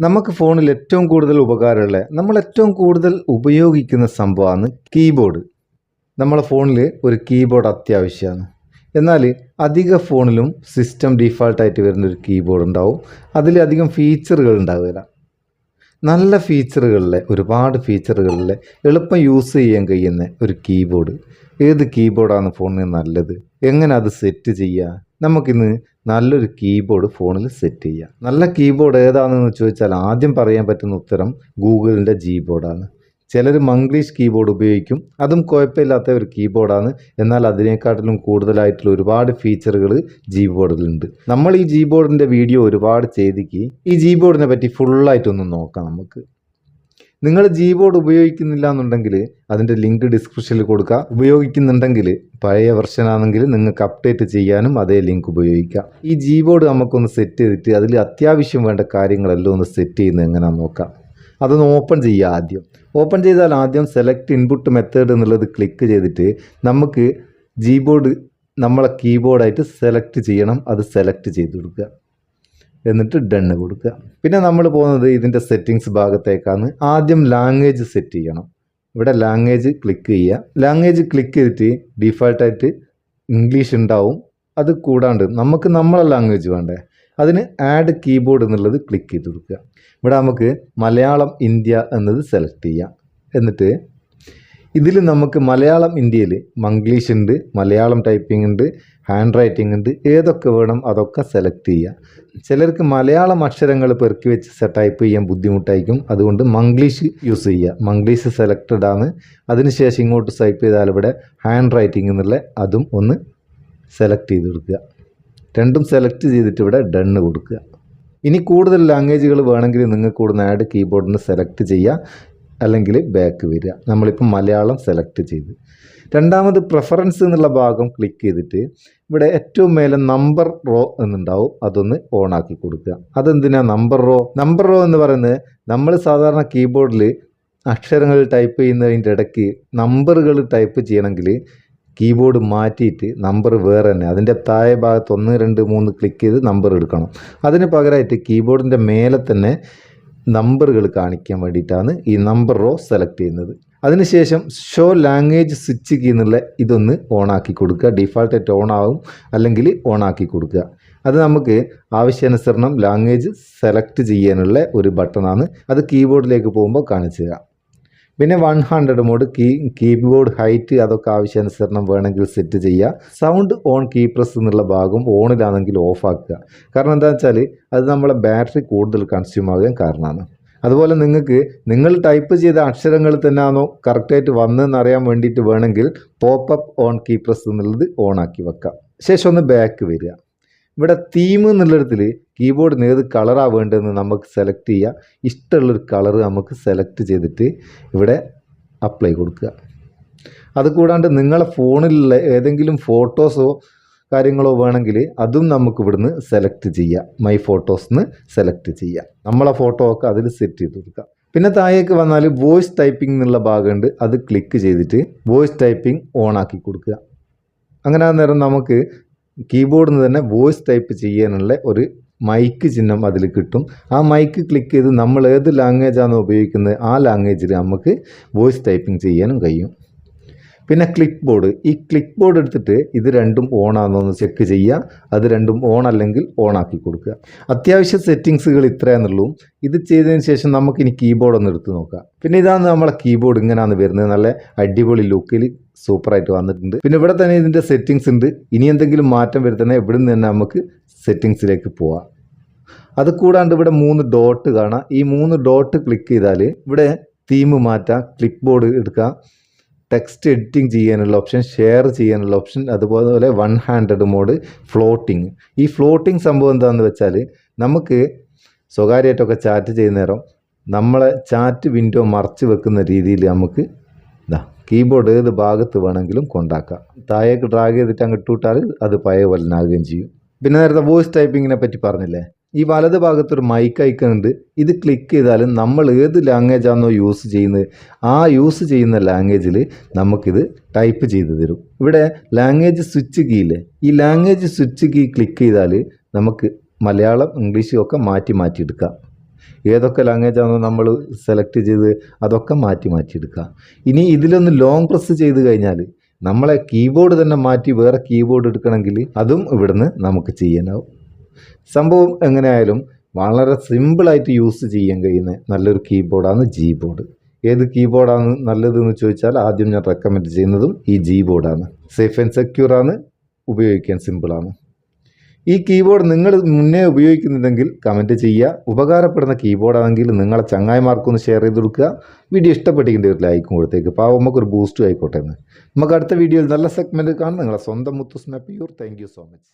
നമുക്ക് ഫോണിൽ ഏറ്റവും കൂടുതൽ ഉപകാരമുള്ള നമ്മൾ ഏറ്റവും കൂടുതൽ ഉപയോഗിക്കുന്ന സംഭവമാണ് കീബോർഡ്. നമ്മളെ ഫോണിൽ ഒരു കീബോർഡ് അത്യാവശ്യമാണ്. എന്നാൽ അധിക ഫോണിലും സിസ്റ്റം ഡീഫാൾട്ടായിട്ട് വരുന്നൊരു കീബോർഡ് ഉണ്ടാവും. അതിലധികം ഫീച്ചറുകൾ ഉണ്ടാവില്ല. നല്ല ഫീച്ചറുകളിലെ ഒരുപാട് ഫീച്ചറുകളിലെ എളുപ്പം യൂസ് ചെയ്യാൻ കഴിയുന്ന ഒരു കീബോർഡ്. ഏത് കീബോർഡാണ് ഫോണിന് നല്ലത്, എങ്ങനെ അത് സെറ്റ് ചെയ്യുക? നമുക്കിന്ന് നല്ലൊരു കീബോർഡ് ഫോണിൽ സെറ്റ് ചെയ്യാം. നല്ല കീബോർഡ് ഏതാണെന്ന് ചോദിച്ചാൽ ആദ്യം പറയാൻ പറ്റുന്ന ഉത്തരം ഗൂഗിളിൻ്റെ gboardാണ്. ചിലർ മംഗ്ലീഷ് കീബോർഡ് ഉപയോഗിക്കും, അതും കുഴപ്പമില്ലാത്ത ഒരു കീബോർഡാണ്. എന്നാൽ അതിനേക്കാട്ടിലും കൂടുതലായിട്ടുള്ള ഒരുപാട് ഫീച്ചറുകൾ gboardലുണ്ട്. നമ്മൾ ഈ gboardൻ്റെ വീഡിയോ ഒരുപാട് ചെയ്തിക്ക് ഈ gboardനെ പറ്റി ഫുള്ളായിട്ടൊന്ന് നോക്കാം. നമുക്ക് നിങ്ങൾ gboard ഉപയോഗിക്കുന്നില്ല എന്നുണ്ടെങ്കിൽ അതിൻ്റെ ലിങ്ക് ഡിസ്ക്രിപ്ഷനിൽ കൊടുക്കുക. ഉപയോഗിക്കുന്നുണ്ടെങ്കിൽ പഴയ വെർഷനാണെങ്കിൽ നിങ്ങൾക്ക് അപ്ഡേറ്റ് ചെയ്യാനും അതേ ലിങ്ക് ഉപയോഗിക്കാം. ഈ gboard നമുക്കൊന്ന് സെറ്റ് ചെയ്തിട്ട് അതിൽ അത്യാവശ്യം വേണ്ട കാര്യങ്ങളെല്ലാം ഒന്ന് സെറ്റ് ചെയ്യുന്നത് എങ്ങനെയാണെന്ന് നോക്കാം. അതൊന്ന് ഓപ്പൺ ചെയ്യുക. ആദ്യം ഓപ്പൺ ചെയ്താൽ ആദ്യം സെലക്ട് ഇൻപുട്ട് മെത്തേഡ് എന്നുള്ളത് ക്ലിക്ക് ചെയ്തിട്ട് നമുക്ക് gboard നമ്മളെ കീബോർഡായിട്ട് സെലക്ട് ചെയ്യണം. അത് സെലക്ട് ചെയ്ത് കൊടുക്കുക, എന്നിട്ട് ഡണ്ണ് കൊടുക്കുക. പിന്നെ നമ്മൾ പോകുന്നത് ഇതിൻ്റെ സെറ്റിങ്സ് ഭാഗത്തേക്കാണ്. ആദ്യം ലാംഗ്വേജ് സെറ്റ് ചെയ്യണം. ഇവിടെ ലാംഗ്വേജ് ക്ലിക്ക് ചെയ്യുക. ലാംഗ്വേജ് ക്ലിക്ക് ചെയ്തിട്ട് ഡീഫാൾട്ടായിട്ട് ഇംഗ്ലീഷ് ഉണ്ടാവും. അത് കൂടാണ്ട് നമുക്ക് നമ്മളെ ലാംഗ്വേജ് വേണ്ടേ, അതിന് ആഡ് കീബോർഡ് എന്നുള്ളത് ക്ലിക്ക് ചെയ്ത് കൊടുക്കുക. ഇവിടെ നമുക്ക് മലയാളം ഇന്ത്യ എന്നത് സെലക്ട് ചെയ്യാം. എന്നിട്ട് ഇതിൽ നമുക്ക് മലയാളം ഇന്ത്യയിൽ മംഗ്ലീഷ് ഉണ്ട്, മലയാളം ടൈപ്പിംഗ് ഉണ്ട്, ഹാൻഡ് റൈറ്റിംഗ് ഉണ്ട്. ഏതൊക്കെ വേണം അതൊക്കെ സെലക്ട് ചെയ്യുക. ചിലർക്ക് മലയാളം അക്ഷരങ്ങൾ പെറുക്കി വെച്ച് ടൈപ്പ് ചെയ്യാൻ ബുദ്ധിമുട്ടായിരിക്കും. അതുകൊണ്ട് മംഗ്ലീഷ് യൂസ് ചെയ്യുക. മംഗ്ലീഷ് സെലക്റ്റഡ് ആണ്. അതിനുശേഷം ഇങ്ങോട്ട് സ്വൈപ്പ് ചെയ്താൽ ഇവിടെ ഹാൻഡ് റൈറ്റിംഗ് എന്നുള്ള അതും ഒന്ന് സെലക്ട് ചെയ്ത് കൊടുക്കുക. രണ്ടും സെലക്ട് ചെയ്തിട്ട് ഇവിടെ ഡണ്ണ് കൊടുക്കുക. ഇനി കൂടുതൽ ലാംഗ്വേജുകൾ വേണമെങ്കിൽ നിങ്ങൾക്ക് കൂടുന്ന ആഡ് കീബോർഡിന് സെലക്ട് ചെയ്യുക, അല്ലെങ്കിൽ ബാക്ക് വരിക. നമ്മളിപ്പോൾ മലയാളം സെലക്ട് ചെയ്ത് രണ്ടാമത് പ്രിഫറൻസ് എന്നുള്ള ഭാഗം ക്ലിക്ക് ചെയ്തിട്ട് ഇവിടെ ഏറ്റവും മേലെ നമ്പർ റോ എന്നുണ്ടാവും, അതൊന്ന് ഓൺ ആക്കി കൊടുക്കുക. അതെന്തിനാ നമ്പർ റോ എന്ന് പറയുന്നത്? നമ്മൾ സാധാരണ കീബോർഡിൽ അക്ഷരങ്ങൾ ടൈപ്പ് ചെയ്യുന്നതിൻ്റെ ഇടയ്ക്ക് നമ്പറുകൾ ടൈപ്പ് ചെയ്യണമെങ്കിൽ കീബോർഡ് മാറ്റിയിട്ട് നമ്പർ വേറെ തന്നെ അതിൻ്റെ താഴെ ഭാഗത്ത് 1 2 3 ക്ലിക്ക് ചെയ്ത് നമ്പർ എടുക്കണം. അതിന് പകരമായിട്ട് കീബോർഡിൻ്റെ മേലെ തന്നെ നമ്പറുകൾ കാണിക്കാൻ വേണ്ടിയിട്ടാണ് ഈ നമ്പർ റോ സെലക്ട് ചെയ്യുന്നത്. അതിനുശേഷം ഷോ ലാംഗ്വേജ് സ്വിച്ച് കീ എന്നുള്ള ഇതൊന്ന് ഓണാക്കി കൊടുക്കുക. ഡീഫാൾട്ടായിട്ട് ഓൺ ആവും, അല്ലെങ്കിൽ ഓണാക്കി കൊടുക്കുക. അത് നമുക്ക് ആവശ്യാനുസരണം ലാംഗ്വേജ് സെലക്ട് ചെയ്യാനുള്ള ഒരു ബട്ടണാണ്. അത് കീബോർഡിലേക്ക് പോകുമ്പോൾ കാണിച്ചു തരാം. പിന്നെ 100 മോഡ് കീബോർഡ് ഹൈറ്റ് അതൊക്കെ ആവശ്യാനുസരണം വേണമെങ്കിൽ സെറ്റ് ചെയ്യുക. സൗണ്ട് ഓൺ കീ പ്രസ് എന്നുള്ള ഭാഗം ഓണിലാണെങ്കിൽ ഓഫ് ആക്കുക. കാരണം എന്താ വെച്ചാൽ അത് നമ്മളെ ബാറ്ററി കൂടുതൽ കൺസ്യൂം ആകാൻ കാരണമാണ്. അതുപോലെ നിങ്ങൾ ടൈപ്പ് ചെയ്ത അക്ഷരങ്ങൾ തന്നെയാണോ കറക്റ്റായിട്ട് വന്നതെന്ന് അറിയാൻ വേണ്ടിയിട്ട് വേണമെങ്കിൽ പോപ്പപ്പ് ഓൺ കീ പ്രസ് എന്നുള്ളത് ഓണാക്കി വെക്കാം. ശേഷം ഒന്ന് ബാക്ക് വരിക. ഇവിടെ തീം എന്നുള്ളിടത്തിൽ കീബോർഡിന് ഏത് കളറാണ് വേണ്ടതെന്ന് നമുക്ക് സെലക്ട് ചെയ്യുക. ഇഷ്ടമുള്ളൊരു കളർ നമുക്ക് സെലക്ട് ചെയ്തിട്ട് ഇവിടെ അപ്ലൈ കൊടുക്കുക. അതുകൂടാണ്ട് നിങ്ങളെ ഫോണിലുള്ള ഏതെങ്കിലും ഫോട്ടോസോ കാര്യങ്ങളോ വേണമെങ്കിൽ അതും നമുക്ക് ഇവിടുന്ന് സെലക്ട് ചെയ്യാം. മൈ ഫോട്ടോസ്ന്ന് സെലക്ട് ചെയ്യാം. നമ്മളെ ഫോട്ടോ ഒക്കെ അതിൽ സെറ്റ് ചെയ്ത് കൊടുക്കുക. പിന്നെ താഴേക്ക് വന്നാൽ വോയിസ് ടൈപ്പിംഗ് എന്നുള്ള ഭാഗമുണ്ട്. അത് ക്ലിക്ക് ചെയ്തിട്ട് വോയിസ് ടൈപ്പിംഗ് ഓൺ ആക്കി കൊടുക്കുക. അങ്ങനെ അന്നേരം നമുക്ക് കീബോർഡിൽ നിന്ന് തന്നെ വോയിസ് ടൈപ്പ് ചെയ്യാനുള്ള ഒരു മൈക്ക് ചിഹ്നം അതിൽ കിട്ടും. ആ മൈക്ക് ക്ലിക്ക് ചെയ്ത് നമ്മൾ ഏത് ലാംഗ്വേജാണോ ഉപയോഗിക്കുന്നത് ആ ലാംഗ്വേജിൽ നമുക്ക് വോയിസ് ടൈപ്പിംഗ് ചെയ്യാനും കഴിയും. പിന്നെ ക്ലിക്ക് ബോർഡ്. ഈ ക്ലിക്ക് ബോർഡ് എടുത്തിട്ട് ഇത് രണ്ടും ഓൺ ആണെന്നൊന്ന് ചെക്ക് ചെയ്യുക. അത് രണ്ടും ഓൺ അല്ലെങ്കിൽ ഓൺ ആക്കി കൊടുക്കുക. അത്യാവശ്യ സെറ്റിങ്സുകൾ ഇത്രയാണെന്നുള്ളൂ. ഇത് ചെയ്തതിന് ശേഷം നമുക്കിനി കീബോർഡ് ഒന്ന് എടുത്ത് നോക്കാം. പിന്നെ ഇതാണ് നമ്മളെ കീബോർഡ്. ഇങ്ങനെയാണ് വരുന്നത്. നല്ല അടിപൊളി ലുക്കിൽ സൂപ്പറായിട്ട് വന്നിട്ടുണ്ട്. പിന്നെ ഇവിടെ തന്നെ ഇതിൻ്റെ സെറ്റിങ്സ് ഉണ്ട്. ഇനി എന്തെങ്കിലും മാറ്റം വരുത്തണേ ഇവിടെ നിന്ന് തന്നെ നമുക്ക് സെറ്റിങ്സിലേക്ക് പോവാം. അത് കൂടാണ്ട് ഇവിടെ 3 ഡോട്ട് കാണാം. ഈ 3 ഡോട്ട് ക്ലിക്ക് ചെയ്താൽ ഇവിടെ തീം മാറ്റാം, ക്ലിക്ക് ബോർഡ് എടുക്കാം, ടെക്സ്റ്റ് എഡിറ്റിംഗ് ചെയ്യാനുള്ള ഓപ്ഷൻ, ഷെയർ ചെയ്യാനുള്ള ഓപ്ഷൻ, അതുപോലെ 100 മോഡ്, ഫ്ലോട്ടിങ്. ഈ ഫ്ലോട്ടിങ് സംഭവം എന്താണെന്ന് വെച്ചാൽ നമുക്ക് സ്വകാര്യമായിട്ടൊക്കെ ചാറ്റ് ചെയ്യുന്ന നേരം നമ്മളെ ചാറ്റ് വിൻഡോ മറച്ച് വെക്കുന്ന രീതിയിൽ നമുക്ക് കീബോർഡ് ഏത് ഭാഗത്ത് വേണമെങ്കിലും കൊണ്ടാക്കാം. താഴേക്ക് ഡ്രാഗ് ചെയ്തിട്ട് അങ്ങ് ഇട്ടുവിട്ടാൽ അത് പഴയ പോലെയാകുകയും ചെയ്യും. പിന്നെ നേരത്തെ വോയിസ് ടൈപ്പിങ്ങിനെ പറ്റി പറഞ്ഞില്ലേ, ഈ വലത് ഭാഗത്തൊരു മൈക്ക് ഐക്കൺ ഉണ്ട്. ഇത് ക്ലിക്ക് ചെയ്താൽ നമ്മൾ ഏത് ലാംഗ്വേജാണോ യൂസ് ചെയ്യുന്നത് ആ യൂസ് ചെയ്യുന്ന ലാംഗ്വേജിൽ നമുക്കിത് ടൈപ്പ് ചെയ്ത് തരും. ഇവിടെ ലാംഗ്വേജ് സ്വിച്ച് കീ ഇല്ലേ, ഈ ലാംഗ്വേജ് സ്വിച്ച് കീ ക്ലിക്ക് ചെയ്താൽ നമുക്ക് മലയാളം ഇംഗ്ലീഷും ഒക്കെ മാറ്റി എടുക്കാം. ഏതൊക്കെ ലാംഗ്വേജാണോ നമ്മൾ സെലക്ട് ചെയ്ത് അതൊക്കെ മാറ്റിയെടുക്കുക. ഇനി ഇതിലൊന്ന് ലോങ് പ്രസ് ചെയ്ത് കഴിഞ്ഞാൽ നമ്മളെ കീബോർഡ് തന്നെ മാറ്റി വേറെ കീബോർഡ് എടുക്കണമെങ്കിൽ അതും ഇവിടുന്ന് നമുക്ക് ചെയ്യാനാവും. സംഭവം എങ്ങനെയായാലും വളരെ സിമ്പിളായിട്ട് യൂസ് ചെയ്യാൻ കഴിയുന്ന നല്ലൊരു കീബോർഡാണ് gboard. ഏത് കീബോർഡാണ് നല്ലതെന്ന് ചോദിച്ചാൽ ആദ്യം ഞാൻ റെക്കമെൻഡ് ചെയ്യുന്നതും ഈ gboard. സേഫ് ആൻഡ് സെക്യൂർ ആണ്, ഉപയോഗിക്കാൻ സിമ്പിളാണ്. ഈ കീബോർഡ് നിങ്ങൾ മുന്നേ ഉപയോഗിക്കുന്നുണ്ടെങ്കിൽ കമൻറ്റ് ചെയ്യുക. ഉപകാരപ്പെടുന്ന കീബോർഡാണെങ്കിൽ നിങ്ങളെ ചങ്ങായിമാർക്കൊന്ന് ഷെയർ ചെയ്ത് കൊടുക്കുക. വീഡിയോ ഇഷ്ടപ്പെട്ടിട്ടുണ്ടെങ്കിൽ ഒരു ലൈക്കും കൊടുത്തേക്ക്, പാവം നമുക്കൊരു ബൂസ്റ്റും ആയിക്കോട്ടെ എന്ന്. നമുക്ക് അടുത്ത വീഡിയോയിൽ നല്ല സെഗ്മെൻറ്റ് കാണാം. നിങ്ങളെ സ്വന്തം Muthus Meppayur. Thank you so much.